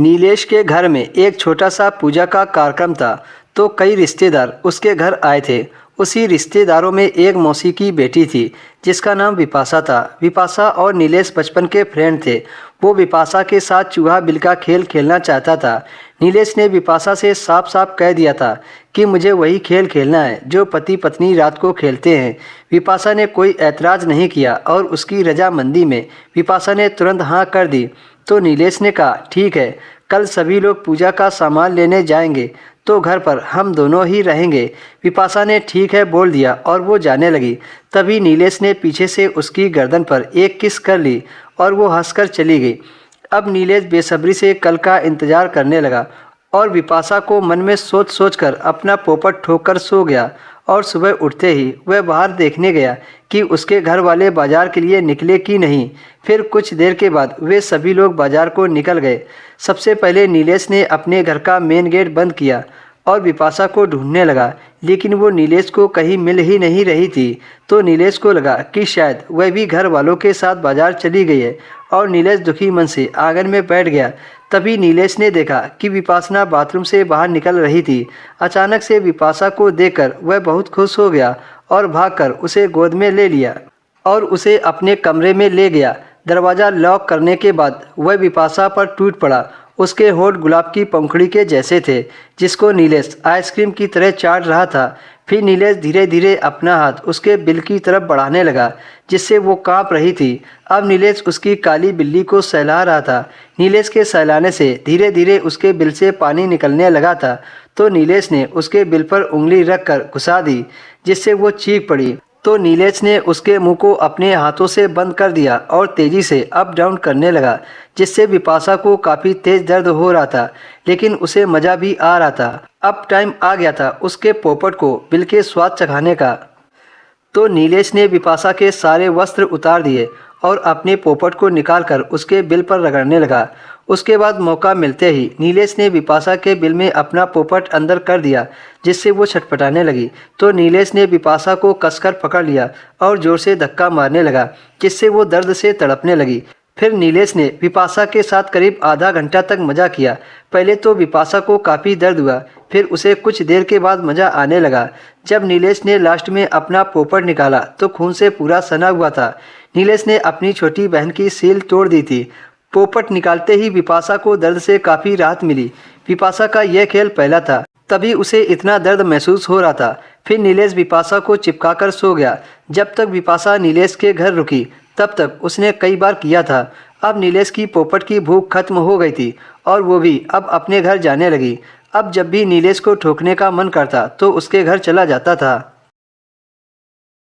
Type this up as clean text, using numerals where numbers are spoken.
नीलेश के घर में एक छोटा सा पूजा का कार्यक्रम था, तो कई रिश्तेदार उसके घर आए थे। उसी रिश्तेदारों में एक मौसी की बेटी थी जिसका नाम विपाशा था। विपाशा और नीलेश बचपन के फ्रेंड थे। वो विपाशा के साथ चूहा बिल का खेल खेलना चाहता था। नीलेश ने विपाशा से साफ साफ कह दिया था कि मुझे वही खेल खेलना है जो पति पत्नी रात को खेलते हैं। विपाशा ने कोई ऐतराज़ नहीं किया और उसकी रजामंदी में विपाशा ने तुरंत हाँ कर दी। तो नीलेश ने कहा, ठीक है, कल सभी लोग पूजा का सामान लेने जाएंगे तो घर पर हम दोनों ही रहेंगे। विपाशा ने ठीक है बोल दिया और वो जाने लगी। तभी नीलेश ने पीछे से उसकी गर्दन पर एक किस कर ली और वो हंसकर चली गई। अब नीलेश बेसब्री से कल का इंतजार करने लगा और विपाशा को मन में सोच सोच कर अपना पोपट ठोक कर सो गया। और सुबह उठते ही वह बाहर देखने गया कि उसके घर वाले बाजार के लिए निकले कि नहीं। फिर कुछ देर के बाद वे सभी लोग बाजार को निकल गए। सबसे पहले नीलेश ने अपने घर का मेन गेट बंद किया और विपाशा को ढूंढने लगा, लेकिन वो नीलेश को कहीं मिल ही नहीं रही थी। तो नीलेश को लगा कि शायद वह भी घर वालों के साथ बाजार चली गई है और नीलेश दुखी मन से आंगन में बैठ गया। तभी नीलेश ने देखा कि विपाशा बाथरूम से बाहर निकल रही थी। अचानक से विपाशा को देखकर वह बहुत खुश हो गया और भागकर उसे गोद में ले लिया और उसे अपने कमरे में ले गया। दरवाज़ा लॉक करने के बाद वह विपाशा पर टूट पड़ा। उसके होंठ गुलाब की पंखुड़ी के जैसे थे जिसको नीलेश आइसक्रीम की तरह चाट रहा था। फिर नीलेश धीरे धीरे अपना हाथ उसके बिल की तरफ बढ़ाने लगा जिससे वो कांप रही थी। अब नीलेश उसकी काली बिल्ली को सहला रहा था। नीलेश के सहलाने से धीरे धीरे उसके बिल से पानी निकलने लगा था। तो नीलेश ने उसके बिल पर उंगली रख कर घुसा दी जिससे वो चीख पड़ी। तो नीलेश ने उसके मुंह को अपने हाथों से बंद कर दिया और तेजी से अप डाउन करने लगा जिससे विपाशा को काफ़ी तेज दर्द हो रहा था, लेकिन उसे मज़ा भी आ रहा था। अब टाइम आ गया था उसके पोपट को बिल के स्वाद चखाने का। तो नीलेश ने विपाशा के सारे वस्त्र उतार दिए और अपने पोपट को निकालकर उसके बिल पर रगड़ने लगा। उसके बाद मौका मिलते ही नीलेश ने विपाशा के बिल में अपना पोपट अंदर कर दिया जिससे वो छटपटाने लगी। तो नीलेश ने विपाशा को कसकर पकड़ लिया और जोर से धक्का मारने लगा जिससे वो दर्द से तड़पने लगी। फिर नीलेश ने विपाशा के साथ करीब आधा घंटा तक मज़ा किया। पहले तो विपाशा को काफ़ी दर्द हुआ, फिर उसे कुछ देर के बाद मज़ा आने लगा। जब नीलेश ने लास्ट में अपना पोपट निकाला तो खून से पूरा सना हुआ था। नीलेश ने अपनी छोटी बहन की सील तोड़ दी थी। पोपट निकालते ही विपाशा को दर्द से काफ़ी राहत मिली। विपाशा का यह खेल पहला था, तभी उसे इतना दर्द महसूस हो रहा था। फिर नीलेश विपाशा को चिपका कर सो गया। जब तक विपाशा नीलेश के घर रुकी तब तक उसने कई बार किया था। अब नीलेश की पोपट की भूख खत्म हो गई थी और वो भी अब अपने घर जाने लगी। अब जब भी नीलेश को ठोकने का मन करता तो उसके घर चला जाता था।